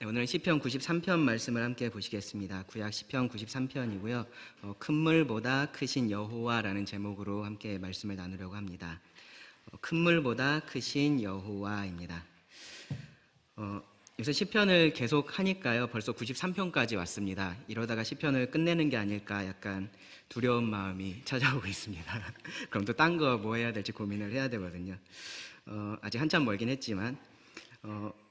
오늘은 시편 93편 말씀을 함께 보시겠습니다. 구약 시편 93편이고요. 큰 물보다 크신 여호와라는 제목으로 함께 말씀을 나누려고 합니다. 큰 물보다 크신 여호와입니다. 요새 시편을 계속 하니까요. 벌써 93편까지 왔습니다. 이러다가 시편을 끝내는 게 아닐까 약간 두려운 마음이 찾아오고 있습니다. 그럼 또 딴 거 뭐 해야 될지 고민을 해야 되거든요. 아직 한참 멀긴 했지만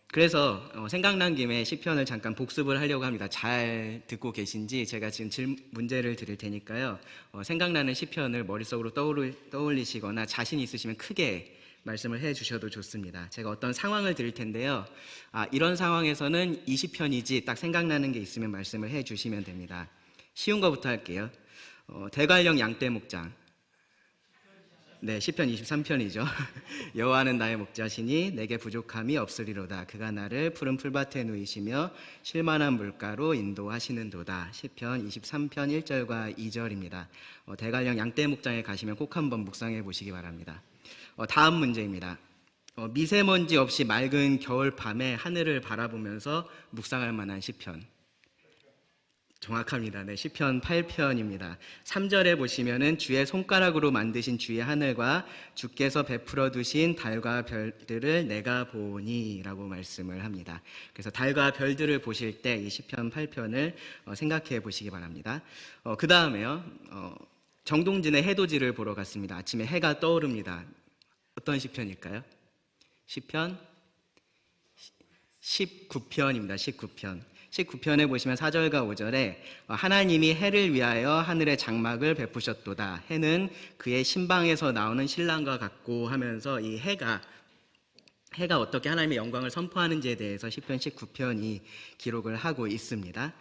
그래서 생각난 김에 시편을 잠깐 복습을 하려고 합니다. 잘 듣고 계신지 제가 지금 문제를 드릴 테니까요. 생각나는 시편을 머릿속으로 떠올리시거나 자신 있으시면 크게 말씀을 해주셔도 좋습니다. 제가 어떤 상황을 드릴 텐데요. 이런 상황에서는 이 시편이지 딱 생각나는 게 있으면 말씀을 해주시면 됩니다. 쉬운 거부터 할게요. 대관령 양떼 목장. 네, 시편 23편이죠. 여호와는 나의 목자시니 내게 부족함이 없으리로다. 그가 나를 푸른 풀밭에 누이시며 쉴만한 물가로 인도하시는도다. 시편 23편 1절과 2절입니다. 대관령 양떼 목장에 가시면 꼭 한번 묵상해 보시기 바랍니다. 다음 문제입니다. 미세먼지 없이 맑은 겨울 밤에 하늘을 바라보면서 묵상할 만한 시편. 정확합니다. 네, 시편 8편입니다. 3절에 보시면은 주의 손가락으로 만드신 주의 하늘과 주께서 베풀어 두신 달과 별들을 내가 보니 라고 말씀을 합니다. 그래서 달과 별들을 보실 때 이 시편 8편을 생각해 보시기 바랍니다. 그 다음에요. 정동진의 해돋이를 보러 갔습니다. 아침에 해가 떠오릅니다. 어떤 시편일까요? 시편 19편입니다. 19편. 19편에 보시면 4절과 5절에 하나님이 해를 위하여 하늘의 장막을 베푸셨도다. 해는 그의 신방에서 나오는 신랑과 같고 하면서 이 해가 어떻게 하나님의 영광을 선포하는지에 대해서 시편 19편이 기록을 하고 있습니다.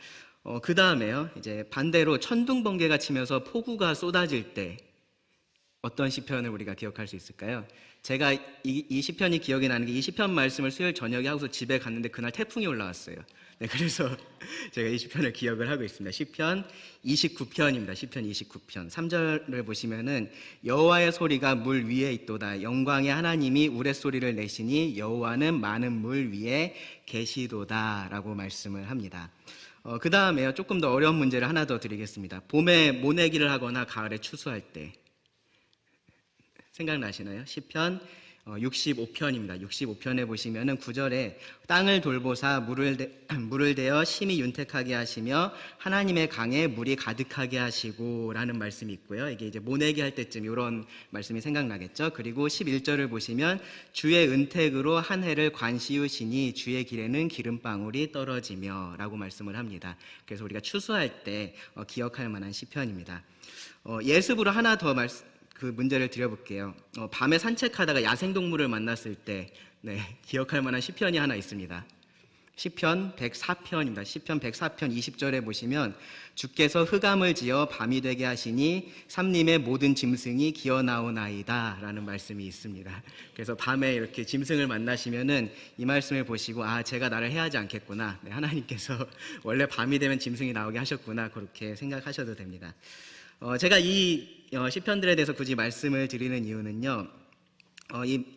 그 다음에요. 이제 반대로 천둥 번개가 치면서 폭우가 쏟아질 때 어떤 시편을 우리가 기억할 수 있을까요? 제가 이 시편이 기억이 나는 게 이 시편 말씀을 수요일 저녁에 하고서 집에 갔는데 그날 태풍이 올라왔어요. 네, 그래서 제가 이 시편을 기억을 하고 있습니다. 시편 29편입니다. 시편 29편 3절을 보시면은 여호와의 소리가 물 위에 있도다. 영광의 하나님이 우레소리를 내시니 여호와는 많은 물 위에 계시도다 라고 말씀을 합니다. 그 다음에요. 조금 더 어려운 문제를 하나 더 드리겠습니다. 봄에 모내기를 하거나 가을에 추수할 때 생각나시나요? 시편 65편입니다. 65편에 보시면은 9절에 땅을 돌보사 물을 대어 심히 윤택하게 하시며 하나님의 강에 물이 가득하게 하시고 라는 말씀이 있고요. 이게 이제 모내기 할 때쯤 이런 말씀이 생각나겠죠. 그리고 11절을 보시면 주의 은택으로 한 해를 관시우시니 주의 길에는 기름방울이 떨어지며 라고 말씀을 합니다. 그래서 우리가 추수할 때 기억할 만한 시편입니다. 예습으로 하나 더 그 문제를 드려볼게요. 밤에 산책하다가 야생동물을 만났을 때 기억할 만한 시편이 하나 있습니다. 시편 104편입니다. 시편 104편 20절에 보시면 주께서 흑암을 지어 밤이 되게 하시니 삼림의 모든 짐승이 기어나오나이다 라는 말씀이 있습니다. 그래서 밤에 이렇게 짐승을 만나시면은 이 말씀을 보시고 제가 나를 해하지 않겠구나. 하나님께서 원래 밤이 되면 짐승이 나오게 하셨구나. 그렇게 생각하셔도 됩니다. 제가 이 시편들에 대해서 굳이 말씀을 드리는 이유는요.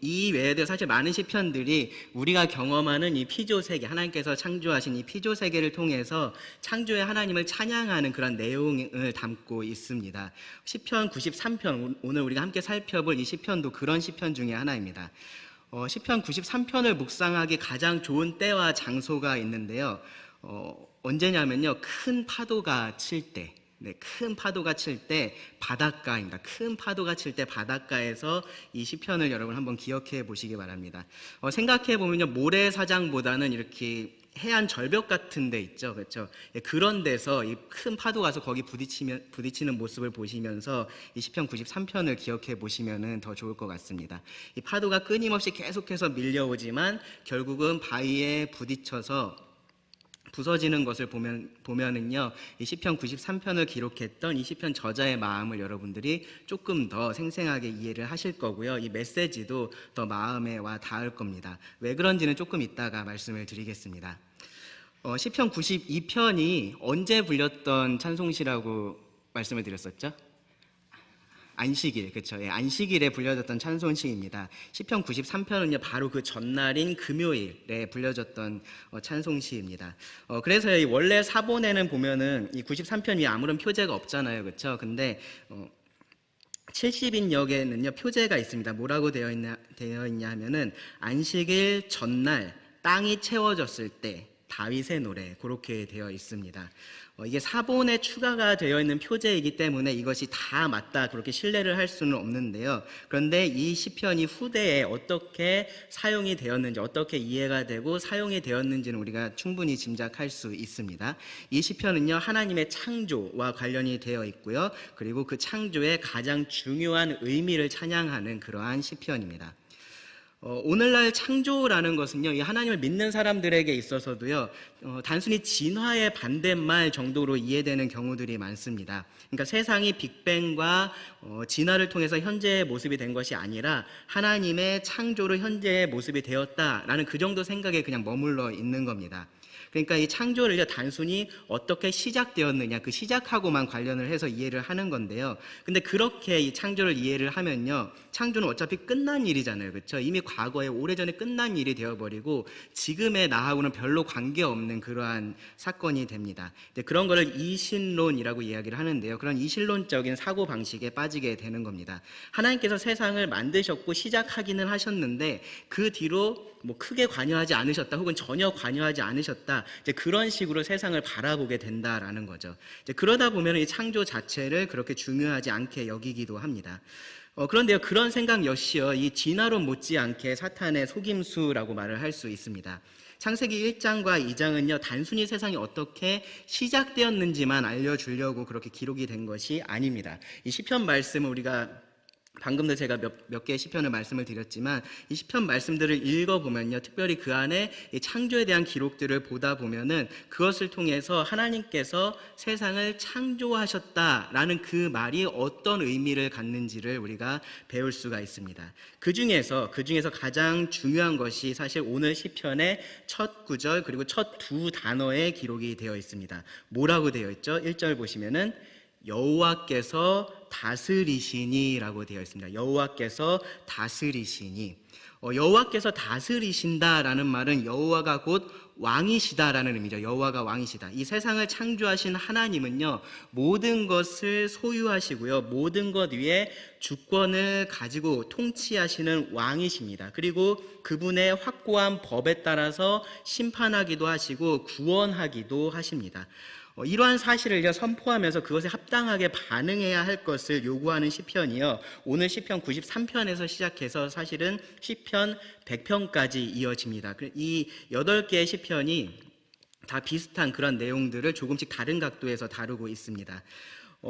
이 외에도 사실 많은 시편들이 우리가 경험하는 이 피조세계, 하나님께서 창조하신 이 피조세계를 통해서 창조의 하나님을 찬양하는 그런 내용을 담고 있습니다. 시편 93편, 오늘 우리가 함께 살펴볼 이 시편도 그런 시편 중에 하나입니다. 시편 93편을 묵상하기 가장 좋은 때와 장소가 있는데요. 언제냐면요. 큰 파도가 칠 때. 큰 파도가 칠 때 바닷가입니다. 큰 파도가 칠 때 바닷가에서 이 시편을 여러분 한번 기억해 보시기 바랍니다. 생각해 보면요, 모래사장보다는 이렇게 해안 절벽 같은 데 있죠, 그렇죠? 그런 데서 이 큰 파도 가서 거기 부딪히는 모습을 보시면서 이 시편 93편을 기억해 보시면은 더 좋을 것 같습니다. 이 파도가 끊임없이 계속해서 밀려오지만 결국은 바위에 부딪혀서 부서지는 것을 보면은요, 이 시편 93편을 기록했던 이 시편 저자의 마음을 여러분들이 조금 더 생생하게 이해를 하실 거고요. 이 메시지도 더 마음에 와 닿을 겁니다. 왜 그런지는 조금 이따가 말씀을 드리겠습니다. 시편 92편이 언제 불렸던 찬송시라고 말씀을 드렸었죠? 안식일, 그렇죠? 예, 안식일에 불려졌던 찬송시입니다. 시편 93편은요 바로 그 전날인 금요일에 불려졌던 찬송시입니다. 그래서 이 원래 사본에는 보면은 이 93편 위에 아무런 표제가 없잖아요, 그렇죠? 근데 70인역에는요 표제가 있습니다. 뭐라고 되어 있냐 하면은 안식일 전날 땅이 채워졌을 때 다윗의 노래, 그렇게 되어 있습니다. 이게 사본에 추가가 되어 있는 표제이기 때문에 이것이 다 맞다 그렇게 신뢰를 할 수는 없는데요. 그런데 이 시편이 후대에 어떻게 사용이 되었는지, 어떻게 이해가 되고 사용이 되었는지는 우리가 충분히 짐작할 수 있습니다. 이 시편은요 하나님의 창조와 관련이 되어 있고요, 그리고 그 창조의 가장 중요한 의미를 찬양하는 그러한 시편입니다. 오늘날 창조라는 것은요, 이 하나님을 믿는 사람들에게 있어서도요, 단순히 진화의 반대말 정도로 이해되는 경우들이 많습니다. 그러니까 세상이 빅뱅과 진화를 통해서 현재의 모습이 된 것이 아니라 하나님의 창조로 현재의 모습이 되었다라는 그 정도 생각에 그냥 머물러 있는 겁니다. 그러니까 이 창조를 단순히 어떻게 시작되었느냐, 그 시작하고만 관련을 해서 이해를 하는 건데요. 근데 그렇게 이 창조를 이해를 하면요, 창조는 어차피 끝난 일이잖아요, 그렇죠? 이미 과거에 오래전에 끝난 일이 되어버리고 지금의 나하고는 별로 관계없는 그러한 사건이 됩니다. 그런 거를 이신론이라고 이야기를 하는데요. 그런 이신론적인 사고 방식에 빠지게 되는 겁니다. 하나님께서 세상을 만드셨고 시작하기는 하셨는데 그 뒤로 뭐 크게 관여하지 않으셨다, 혹은 전혀 관여하지 않으셨다, 이제 그런 식으로 세상을 바라보게 된다라는 거죠. 이제 그러다 보면 이 창조 자체를 그렇게 중요하지 않게 여기기도 합니다. 그런데요, 그런 생각 역시요, 이 진화론 못지않게 사탄의 속임수라고 말을 할 수 있습니다. 창세기 1장과 2장은요 단순히 세상이 어떻게 시작되었는지만 알려주려고 그렇게 기록이 된 것이 아닙니다. 이 시편 말씀을 우리가 방금도 제가 몇 개의 시편을 말씀을 드렸지만 이 시편 말씀들을 읽어보면요, 특별히 그 안에 이 창조에 대한 기록들을 보다 보면은 그것을 통해서 하나님께서 세상을 창조하셨다라는 그 말이 어떤 의미를 갖는지를 우리가 배울 수가 있습니다. 그 중에서 가장 중요한 것이 사실 오늘 시편의 첫 구절 그리고 첫 두 단어의 기록이 되어 있습니다. 뭐라고 되어 있죠? 1절 보시면은 여호와께서 다스리시니 라고 되어 있습니다. 여호와께서 다스리시니. 여호와께서 다스리신다라는 말은 여호와가 곧 왕이시다라는 의미죠. 여호와가 왕이시다. 이 세상을 창조하신 하나님은요 모든 것을 소유하시고요, 모든 것 위에 주권을 가지고 통치하시는 왕이십니다. 그리고 그분의 확고한 법에 따라서 심판하기도 하시고 구원하기도 하십니다. 이러한 사실을 선포하면서 그것에 합당하게 반응해야 할 것을 요구하는 시편이요, 오늘 시편 93편에서 시작해서 사실은 시편 100편까지 이어집니다. 이 8개의 시편이 다 비슷한 그런 내용들을 조금씩 다른 각도에서 다루고 있습니다.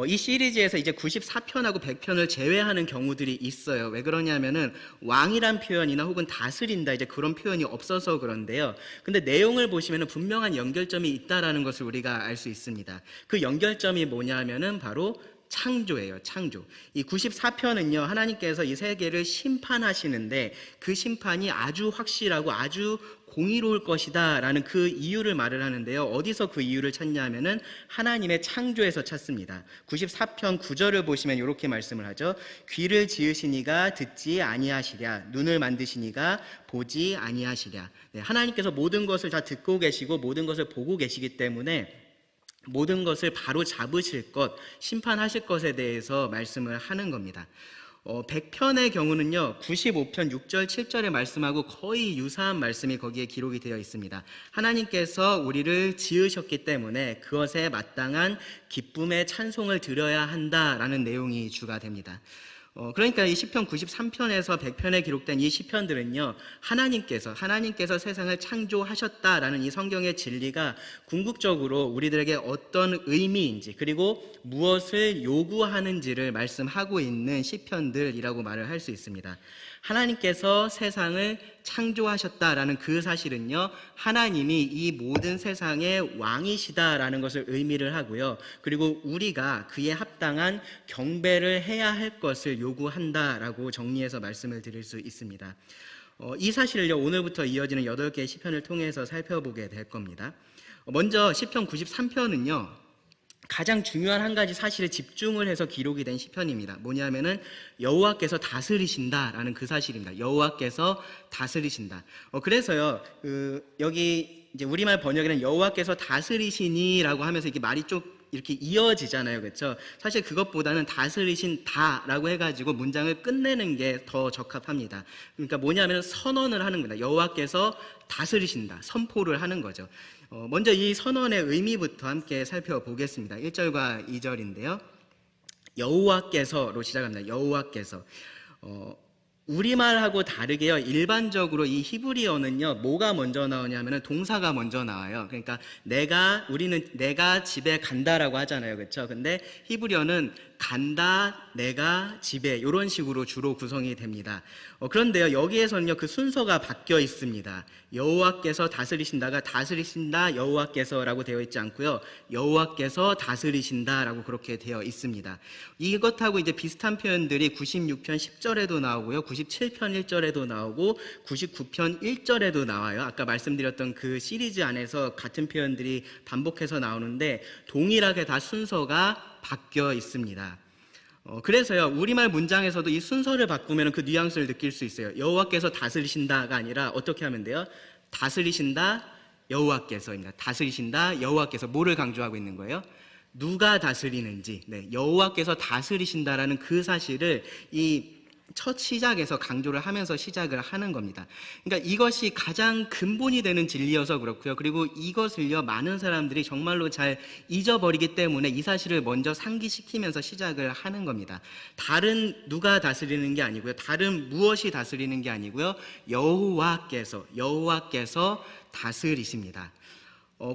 이 시리즈에서 이제 94편하고 100편을 제외하는 경우들이 있어요. 왜 그러냐면은 왕이란 표현이나 혹은 다스린다, 이제 그런 표현이 없어서 그런데요. 근데 내용을 보시면은 분명한 연결점이 있다라는 것을 우리가 알 수 있습니다. 그 연결점이 뭐냐면은 바로 창조예요. 창조. 이 94편은요 하나님께서 이 세계를 심판하시는데 그 심판이 아주 확실하고 아주 공의로울 것이다 라는 그 이유를 말을 하는데요, 어디서 그 이유를 찾냐면은 하나님의 창조에서 찾습니다. 94편 9절을 보시면 이렇게 말씀을 하죠. 귀를 지으시니가 듣지 아니하시랴, 눈을 만드시니가 보지 아니하시랴. 네, 하나님께서 모든 것을 다 듣고 계시고 모든 것을 보고 계시기 때문에 모든 것을 바로 잡으실 것, 심판하실 것에 대해서 말씀을 하는 겁니다. 100편의 경우는요 95편 6절 7절의 말씀하고 거의 유사한 말씀이 거기에 기록이 되어 있습니다. 하나님께서 우리를 지으셨기 때문에 그것에 마땅한 기쁨의 찬송을 드려야 한다라는 내용이 주가 됩니다. 그러니까 이 시편 93편에서 100편에 기록된 이 시편들은요 하나님께서 세상을 창조하셨다라는 이 성경의 진리가 궁극적으로 우리들에게 어떤 의미인지 그리고 무엇을 요구하는지를 말씀하고 있는 시편들이라고 말을 할 수 있습니다. 하나님께서 세상을 창조하셨다라는 그 사실은요 하나님이 이 모든 세상의 왕이시다라는 것을 의미를 하고요, 그리고 우리가 그에 합당한 경배를 해야 할 것을 요구한다라고 정리해서 말씀을 드릴 수 있습니다. 이 사실을요 오늘부터 이어지는 8개의 시편을 통해서 살펴보게 될 겁니다. 먼저 시편 93편은요 가장 중요한 한 가지 사실에 집중을 해서 기록이 된 시편입니다. 뭐냐면은 여호와께서 다스리신다라는 그 사실입니다. 여호와께서 다스리신다. 그래서요, 여기 이제 우리말 번역에는 여호와께서 다스리시니라고 하면서 이렇게 말이 좀 이렇게 이어지잖아요, 그렇죠? 사실 그것보다는 다스리신다라고 해가지고 문장을 끝내는 게 더 적합합니다. 그러니까 뭐냐면 선언을 하는 겁니다. 여호와께서 다스리신다, 선포를 하는 거죠. 먼저 이 선언의 의미부터 함께 살펴보겠습니다. 1절과 2절인데요. 여호와께서로 시작합니다. 여호와께서. 우리말하고 다르게요, 일반적으로 이 히브리어는요, 뭐가 먼저 나오냐면은 동사가 먼저 나와요. 그러니까 우리는 내가 집에 간다라고 하잖아요, 그렇죠? 근데 히브리어는 간다, 내가, 집에 이런 식으로 주로 구성이 됩니다. 그런데요, 여기에서는요, 그 순서가 바뀌어 있습니다. 여호와께서 다스리신다가 다스리신다 여호와께서라고 되어 있지 않고요, 여호와께서 다스리신다라고 그렇게 되어 있습니다. 이것하고 이제 비슷한 표현들이 96편 10절에도 나오고요, 97편 1절에도 나오고 99편 1절에도 나와요. 아까 말씀드렸던 그 시리즈 안에서 같은 표현들이 반복해서 나오는데 동일하게 다 순서가 바뀌어 있습니다. 그래서요, 우리말 문장에서도 이 순서를 바꾸면 그 뉘앙스를 느낄 수 있어요. 여호와께서 다스리신다가 아니라 어떻게 하면 돼요? 다스리신다 여호와께서입니다. 다스리신다 여호와께서. 뭐를 강조하고 있는 거예요? 누가 다스리는지, 여호와께서 다스리신다라는 그 사실을 이 첫 시작에서 강조를 하면서 시작을 하는 겁니다. 그러니까 이것이 가장 근본이 되는 진리여서 그렇고요. 그리고 이것을요, 많은 사람들이 정말로 잘 잊어버리기 때문에 이 사실을 먼저 상기시키면서 시작을 하는 겁니다. 다른 누가 다스리는 게 아니고요, 다른 무엇이 다스리는 게 아니고요, 여호와께서 다스리십니다.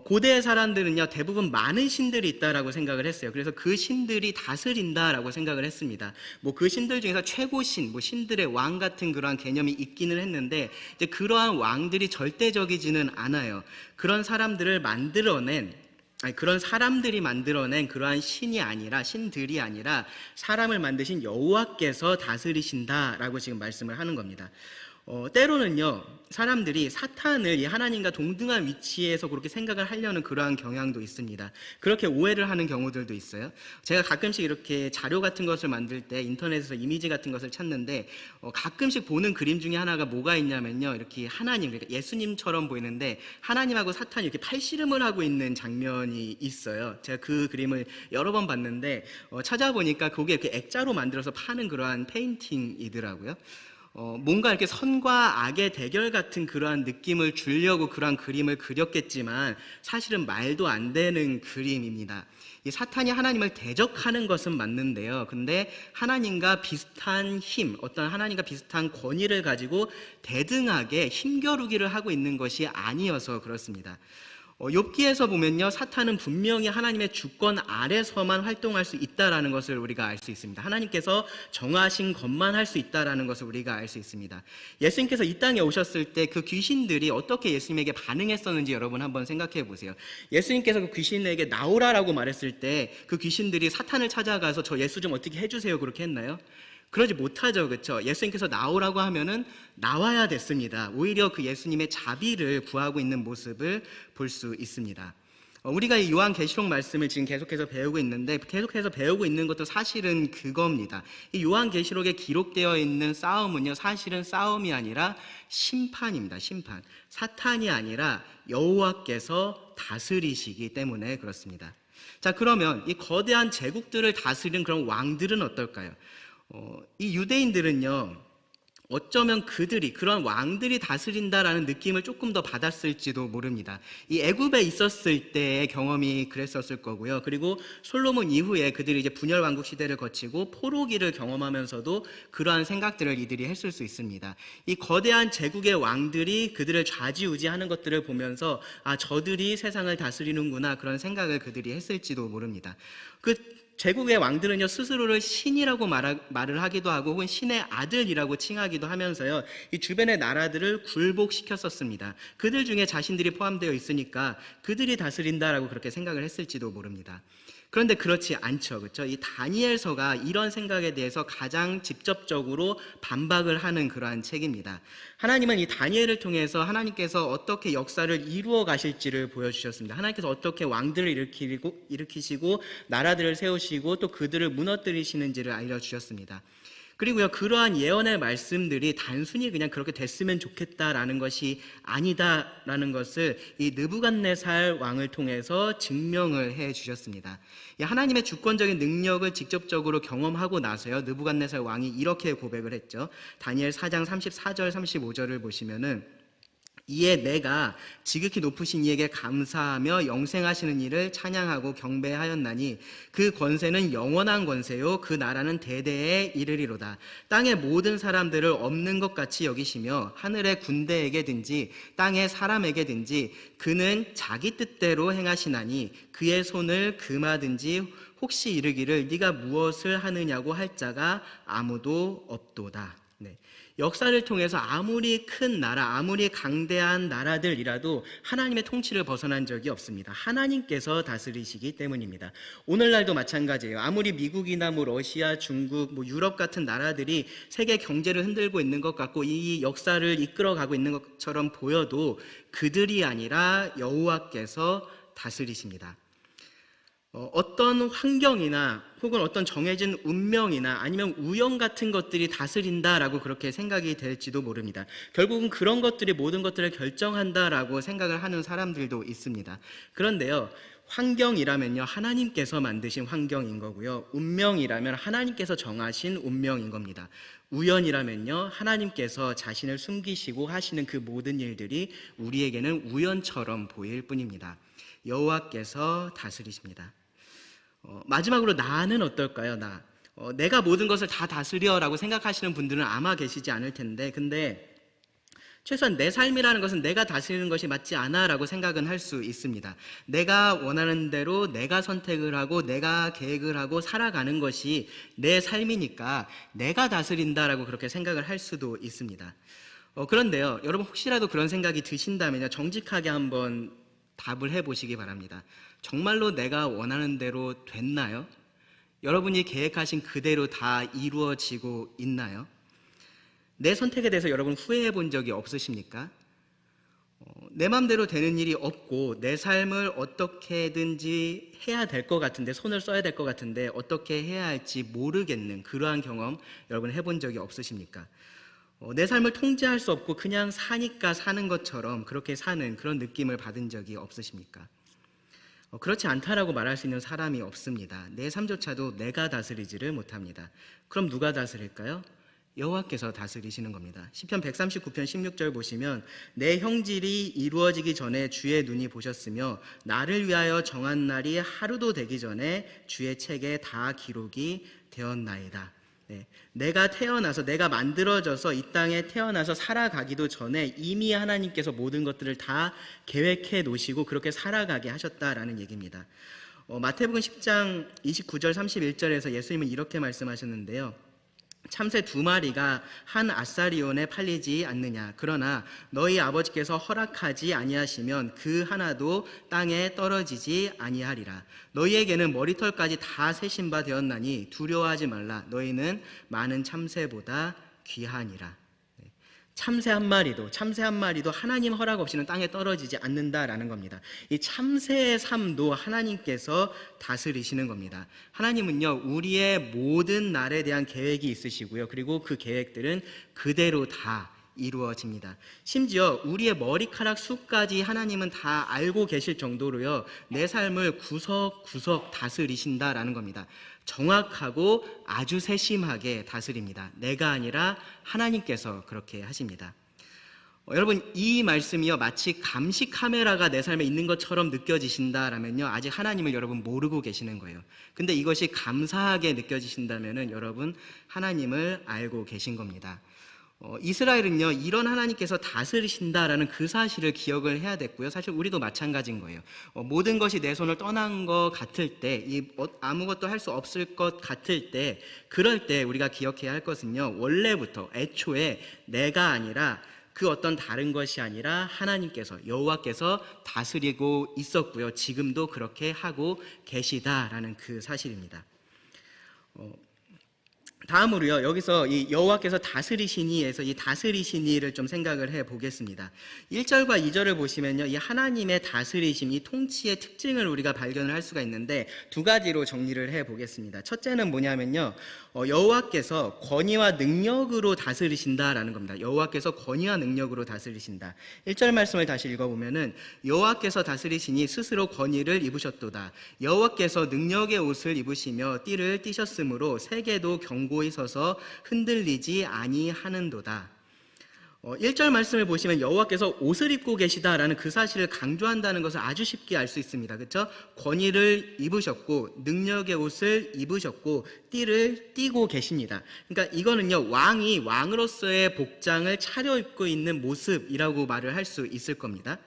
고대 사람들은요, 대부분 많은 신들이 있다라고 생각을 했어요. 그래서 그 신들이 다스린다라고 생각을 했습니다. 그 신들 중에서 최고신, 신들의 왕 같은 그러한 개념이 있기는 했는데, 이제 그러한 왕들이 절대적이지는 않아요. 그런 사람들이 만들어낸 그러한 신들이 아니라 사람을 만드신 여호와께서 다스리신다라고 지금 말씀을 하는 겁니다. 때로는요, 사람들이 사탄을 이 하나님과 동등한 위치에서 그렇게 생각을 하려는 그러한 경향도 있습니다. 그렇게 오해를 하는 경우들도 있어요. 제가 가끔씩 이렇게 자료 같은 것을 만들 때 인터넷에서 이미지 같은 것을 찾는데, 가끔씩 보는 그림 중에 하나가 뭐가 있냐면요, 이렇게 하나님, 그러니까 예수님처럼 보이는데 하나님하고 사탄이 이렇게 팔씨름을 하고 있는 장면이 있어요. 제가 그 그림을 여러 번 봤는데 찾아보니까 그게 이렇게 액자로 만들어서 파는 그러한 페인팅이더라고요. 뭔가 이렇게 선과 악의 대결 같은 그러한 느낌을 주려고 그러한 그림을 그렸겠지만 사실은 말도 안 되는 그림입니다. 이 사탄이 하나님을 대적하는 것은 맞는데요, 근데 하나님과 비슷한 힘, 어떤 하나님과 비슷한 권위를 가지고 대등하게 힘겨루기를 하고 있는 것이 아니어서 그렇습니다. 욥기에서 보면요, 사탄은 분명히 하나님의 주권 아래서만 활동할 수 있다라는 것을 우리가 알 수 있습니다. 하나님께서 정하신 것만 할 수 있다라는 것을 우리가 알 수 있습니다. 예수님께서 이 땅에 오셨을 때 그 귀신들이 어떻게 예수님에게 반응했었는지 여러분 한번 생각해 보세요. 예수님께서 그 귀신에게 나오라라고 말했을 때 그 귀신들이 사탄을 찾아가서 저 예수 좀 어떻게 해주세요 그렇게 했나요? 그러지 못하죠, 그렇죠? 예수님께서 나오라고 하면은 나와야 됐습니다. 오히려 그 예수님의 자비를 구하고 있는 모습을 볼 수 있습니다. 우리가 이 요한계시록 말씀을 지금 계속해서 배우고 있는데, 계속해서 배우고 있는 것도 사실은 그겁니다. 이 요한계시록에 기록되어 있는 싸움은요, 사실은 싸움이 아니라 심판입니다. 심판. 사탄이 아니라 여호와께서 다스리시기 때문에 그렇습니다. 자, 그러면 이 거대한 제국들을 다스리는 그런 왕들은 어떨까요? 이 유대인들은요, 어쩌면 그런 왕들이 다스린다라는 느낌을 조금 더 받았을지도 모릅니다. 이 애굽에 있었을 때의 경험이 그랬었을 거고요. 그리고 솔로몬 이후에 그들이 이제 분열 왕국 시대를 거치고 포로기를 경험하면서도 그러한 생각들을 이들이 했을 수 있습니다. 이 거대한 제국의 왕들이 그들을 좌지우지하는 것들을 보면서 저들이 세상을 다스리는구나, 그런 생각을 그들이 했을지도 모릅니다. 그 제국의 왕들은요, 스스로를 신이라고 말을 하기도 하고 혹은 신의 아들이라고 칭하기도 하면서요, 이 주변의 나라들을 굴복시켰었습니다. 그들 중에 자신들이 포함되어 있으니까 그들이 다스린다라고 그렇게 생각을 했을지도 모릅니다. 그런데 그렇지 않죠. 그렇죠? 이 다니엘서가 이런 생각에 대해서 가장 직접적으로 반박을 하는 그러한 책입니다. 하나님은 이 다니엘을 통해서 하나님께서 어떻게 역사를 이루어 가실지를 보여주셨습니다. 하나님께서 어떻게 왕들을 일으키시고 나라들을 세우시고 또 그들을 무너뜨리시는지를 알려주셨습니다. 그리고요, 그러한 예언의 말씀들이 단순히 그냥 그렇게 됐으면 좋겠다라는 것이 아니다라는 것을 이 느부갓네살 왕을 통해서 증명을 해 주셨습니다. 하나님의 주권적인 능력을 직접적으로 경험하고 나서요, 느부갓네살 왕이 이렇게 고백을 했죠. 다니엘 4장 34절 35절을 보시면은, 이에 내가 지극히 높으신 이에게 감사하며 영생하시는 이를 찬양하고 경배하였나니 그 권세는 영원한 권세요 그 나라는 대대에 이르리로다. 땅의 모든 사람들을 없는 것 같이 여기시며 하늘의 군대에게든지 땅의 사람에게든지 그는 자기 뜻대로 행하시나니 그의 손을 금하든지 혹시 이르기를 네가 무엇을 하느냐고 할 자가 아무도 없도다. 네. 역사를 통해서 아무리 큰 나라, 아무리 강대한 나라들이라도 하나님의 통치를 벗어난 적이 없습니다. 하나님께서 다스리시기 때문입니다. 오늘날도 마찬가지예요. 아무리 미국이나 러시아, 중국, 유럽 같은 나라들이 세계 경제를 흔들고 있는 것 같고 이 역사를 이끌어가고 있는 것처럼 보여도 그들이 아니라 여호와께서 다스리십니다. 어떤 환경이나 혹은 어떤 정해진 운명이나 아니면 우연 같은 것들이 다스린다라고 그렇게 생각이 될지도 모릅니다. 결국은 그런 것들이 모든 것들을 결정한다라고 생각을 하는 사람들도 있습니다. 그런데요, 환경이라면요, 하나님께서 만드신 환경인 거고요, 운명이라면 하나님께서 정하신 운명인 겁니다. 우연이라면요, 하나님께서 자신을 숨기시고 하시는 그 모든 일들이 우리에게는 우연처럼 보일 뿐입니다. 여호와께서 다스리십니다. 마지막으로 나는 어떨까요? 내가 모든 것을 다 다스려라고 생각하시는 분들은 아마 계시지 않을 텐데, 근데 최소한 내 삶이라는 것은 내가 다스리는 것이 맞지 않아라고 생각은 할 수 있습니다. 내가 원하는 대로 내가 선택을 하고 내가 계획을 하고 살아가는 것이 내 삶이니까 내가 다스린다라고 그렇게 생각을 할 수도 있습니다. 그런데요, 여러분 혹시라도 그런 생각이 드신다면요, 정직하게 한번 답을 해보시기 바랍니다. 정말로 내가 원하는 대로 됐나요? 여러분이 계획하신 그대로 다 이루어지고 있나요? 내 선택에 대해서 여러분 후회해 본 적이 없으십니까? 내 마음대로 되는 일이 없고 내 삶을 어떻게든지 해야 될 것 같은데, 손을 써야 될 것 같은데 어떻게 해야 할지 모르겠는 그러한 경험 여러분 해본 적이 없으십니까? 내 삶을 통제할 수 없고 그냥 사니까 사는 것처럼 그렇게 사는 그런 느낌을 받은 적이 없으십니까? 그렇지 않다라고 말할 수 있는 사람이 없습니다. 내 삶조차도 내가 다스리지를 못합니다. 그럼 누가 다스릴까요? 여호와께서 다스리시는 겁니다. 시편 139편 16절 보시면, 내 형질이 이루어지기 전에 주의 눈이 보셨으며 나를 위하여 정한 날이 하루도 되기 전에 주의 책에 다 기록이 되었나이다. 네, 내가 태어나서, 내가 만들어져서 이 땅에 태어나서 살아가기도 전에 이미 하나님께서 모든 것들을 다 계획해 놓으시고 그렇게 살아가게 하셨다라는 얘기입니다. 마태복음 10장 29절 31절에서 예수님은 이렇게 말씀하셨는데요, 참새 2마리가 한 아사리온에 팔리지 않느냐. 그러나 너희 아버지께서 허락하지 아니하시면 그 하나도 땅에 떨어지지 아니하리라. 너희에게는 머리털까지 다 세신 바 되었나니 두려워하지 말라. 너희는 많은 참새보다 귀하니라. 참새 한 마리도 하나님 허락 없이는 땅에 떨어지지 않는다라는 겁니다. 이 참새의 삶도 하나님께서 다스리시는 겁니다. 하나님은요, 우리의 모든 날에 대한 계획이 있으시고요, 그리고 그 계획들은 그대로 다 이루어집니다. 심지어 우리의 머리카락 수까지 하나님은 다 알고 계실 정도로요, 내 삶을 구석구석 다스리신다라는 겁니다. 정확하고 아주 세심하게 다스립니다. 내가 아니라 하나님께서 그렇게 하십니다. 여러분, 이 말씀이요, 마치 감시 카메라가 내 삶에 있는 것처럼 느껴지신다라면요, 아직 하나님을 여러분 모르고 계시는 거예요. 근데 이것이 감사하게 느껴지신다면은 여러분 하나님을 알고 계신 겁니다. 이스라엘은요, 이런 하나님께서 다스리신다라는 그 사실을 기억을 해야 됐고요, 사실 우리도 마찬가지인 거예요. 모든 것이 내 손을 떠난 것 같을 때, 아무것도 할 수 없을 것 같을 때, 그럴 때 우리가 기억해야 할 것은요, 원래부터 애초에 내가 아니라 그 어떤 다른 것이 아니라 하나님께서, 여호와께서 다스리고 있었고요. 지금도 그렇게 하고 계시다라는 그 사실입니다. 다음으로요, 여기서 이 여호와께서 다스리시니에서 이 다스리시니를 좀 생각을 해 보겠습니다. 1절과 2절을 보시면요, 이 하나님의 다스리심, 이 통치의 특징을 우리가 발견을 할 수가 있는데 두 가지로 정리를 해 보겠습니다. 첫째는 뭐냐면요, 여호와께서 권위와 능력으로 다스리신다라는 겁니다. 여호와께서 권위와 능력으로 다스리신다. 1절 말씀을 다시 읽어보면은 여호와께서 다스리시니 스스로 권위를 입으셨도다. 여호와께서 능력의 옷을 입으시며 띠를 띠셨으므로 세계도 견고히 서서 흔들리지 아니하는도다. 1절 말씀을 보시면 여호와께서 옷을 입고 계시다라는 그 사실을 강조한다는 것을 아주 쉽게 알 수 있습니다. 그렇죠? 권위를 입으셨고 능력의 옷을 입으셨고 띠를 띠고 계십니다. 그러니까 이거는요, 왕이 왕으로서의 복장을 차려입고 있는 모습이라고 말을 할 수 있을 겁니다.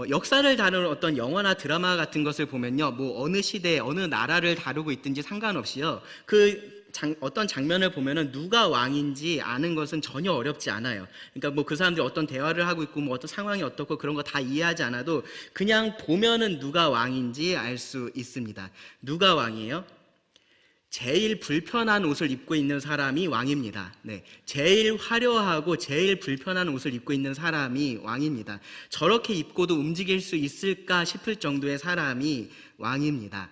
역사를 다루는 어떤 영화나 드라마 같은 것을 보면요, 뭐 어느 시대에 어느 나라를 다루고 있든지 상관없이요, 어떤 장면을 보면은 누가 왕인지 아는 것은 전혀 어렵지 않아요. 그러니까 뭐 그 사람들이 어떤 대화를 하고 있고 뭐 어떤 상황이 어떻고 그런 거 다 이해하지 않아도 그냥 보면은 누가 왕인지 알 수 있습니다. 누가 왕이에요? 제일 불편한 옷을 입고 있는 사람이 왕입니다. 네, 제일 화려하고 제일 불편한 옷을 입고 있는 사람이 왕입니다. 저렇게 입고도 움직일 수 있을까 싶을 정도의 사람이 왕입니다.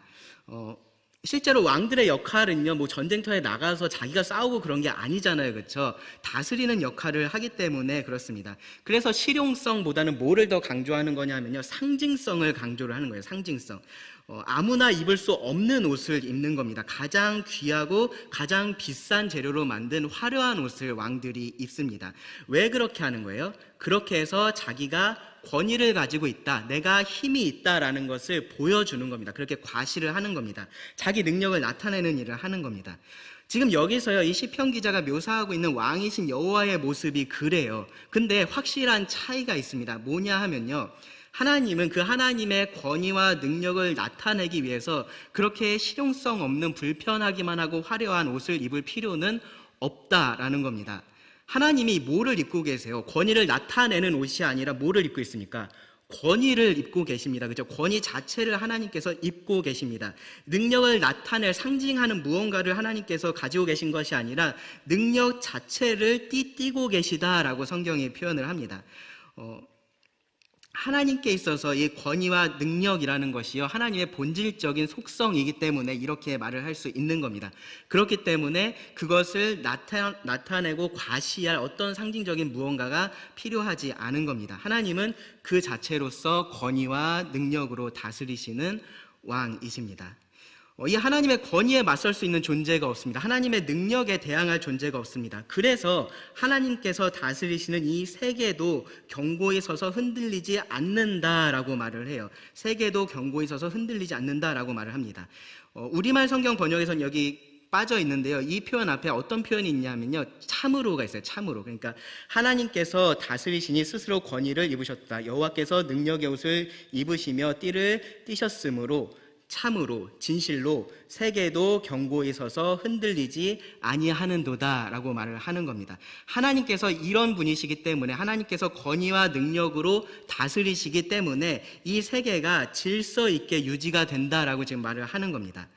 실제로 왕들의 역할은요, 뭐 전쟁터에 나가서 자기가 싸우고 그런 게 아니잖아요, 그렇죠? 다스리는 역할을 하기 때문에 그렇습니다. 그래서 실용성보다는 뭐를 더 강조하는 거냐면요, 상징성을 강조를 하는 거예요. 상징성. 아무나 입을 수 없는 옷을 입는 겁니다. 가장 귀하고 가장 비싼 재료로 만든 화려한 옷을 왕들이 입습니다. 왜 그렇게 하는 거예요? 그렇게 해서 자기가 권위를 가지고 있다, 내가 힘이 있다라는 것을 보여주는 겁니다. 그렇게 과시를 하는 겁니다. 자기 능력을 나타내는 일을 하는 겁니다. 지금 여기서요, 이 시편 기자가 묘사하고 있는 왕이신 여호와의 모습이 그래요. 근데 확실한 차이가 있습니다. 뭐냐 하면요, 하나님은 그 하나님의 권위와 능력을 나타내기 위해서 그렇게 실용성 없는 불편하기만 하고 화려한 옷을 입을 필요는 없다라는 겁니다. 하나님이 뭐를 입고 계세요? 권위를 나타내는 옷이 아니라 뭐를 입고 있습니까? 권위를 입고 계십니다. 그죠? 권위 자체를 하나님께서 입고 계십니다. 능력을 나타낼, 상징하는 무언가를 하나님께서 가지고 계신 것이 아니라 능력 자체를 띠고 계시다라고 성경이 표현을 합니다. 하나님께 있어서 이 권위와 능력이라는 것이요, 하나님의 본질적인 속성이기 때문에 이렇게 말을 할 수 있는 겁니다. 그렇기 때문에 그것을 나타내고 과시할 어떤 상징적인 무언가가 필요하지 않은 겁니다. 하나님은 그 자체로서 권위와 능력으로 다스리시는 왕이십니다. 이 하나님의 권위에 맞설 수 있는 존재가 없습니다. 하나님의 능력에 대항할 존재가 없습니다. 그래서 하나님께서 다스리시는 이 세계도 견고히 서서 흔들리지 않는다라고 말을 해요. 세계도 견고히 서서 흔들리지 않는다라고 말을 합니다. 우리말 성경 번역에서는 여기 빠져 있는데요, 이 표현 앞에 어떤 표현이 있냐면요, 참으로가 있어요. 참으로. 그러니까 하나님께서 다스리시니 스스로 권위를 입으셨다. 여호와께서 능력의 옷을 입으시며 띠를 띠셨으므로 참으로, 진실로 세계도 견고히 서서 흔들리지 아니하는도다 라고 말을 하는 겁니다. 하나님께서 이런 분이시기 때문에, 하나님께서 권위와 능력으로 다스리시기 때문에 이 세계가 질서 있게 유지가 된다라고 지금 말을 하는 겁니다.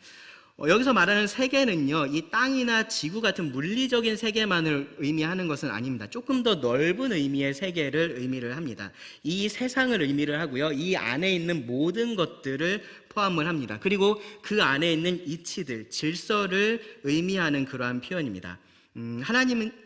여기서 말하는 세계는요, 이 땅이나 지구 같은 물리적인 세계만을 의미하는 것은 아닙니다. 조금 더 넓은 의미의 세계를 의미를 합니다. 이 세상을 의미를 하고요, 이 안에 있는 모든 것들을 포함을 합니다. 그리고 그 안에 있는 이치들, 질서를 의미하는 그러한 표현입니다.